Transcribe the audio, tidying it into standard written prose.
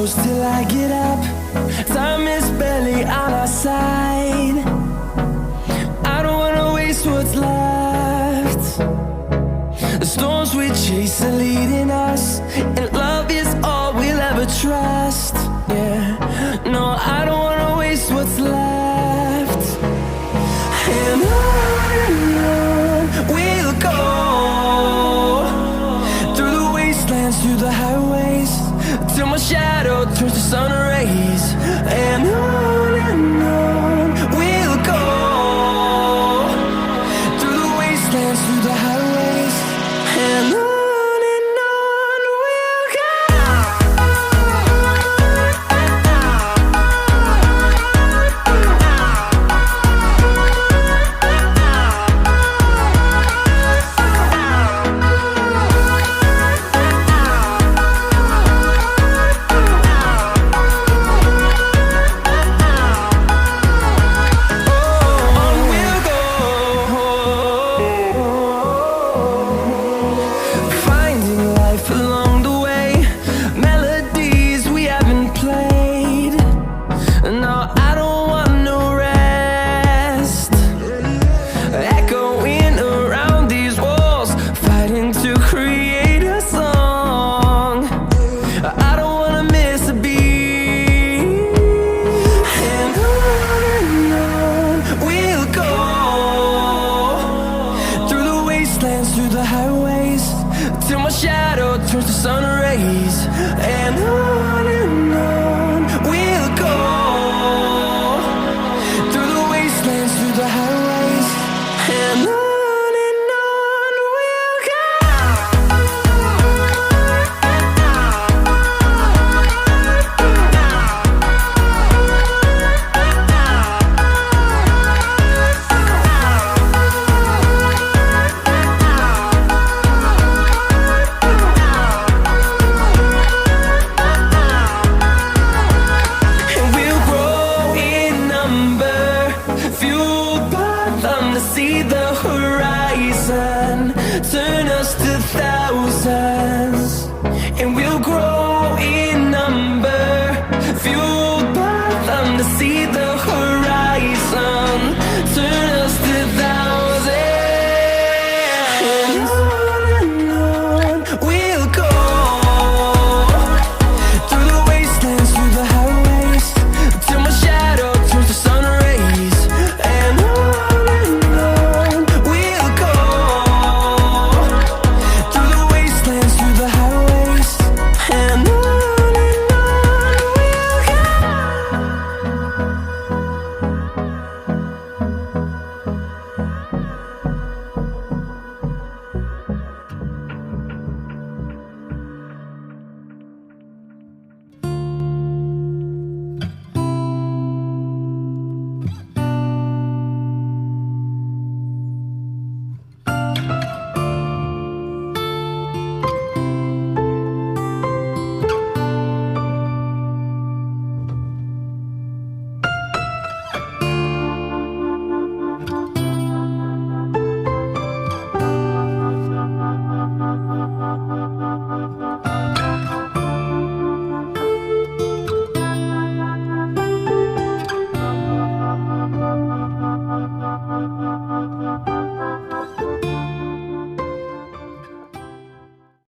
close till I get up. Time is barely on our side. I don't wanna waste what's left. The storms we chase are leading us, and love is all we'll ever trust. Yeah, no, I don't wanna waste what's left. And on we'll go, through the wastelands, through the highways, till my shadow turns to sun rays. And on we'll go, through the wastelands, through the highways, and on we'll go. Through the highways, till my shadow turns to sun rays. And on we'll go, through the wastelands, through the highways, and on we'll go. See the horizon turn us to thousands, and we'll grow in number, fueled by them to see the horizon.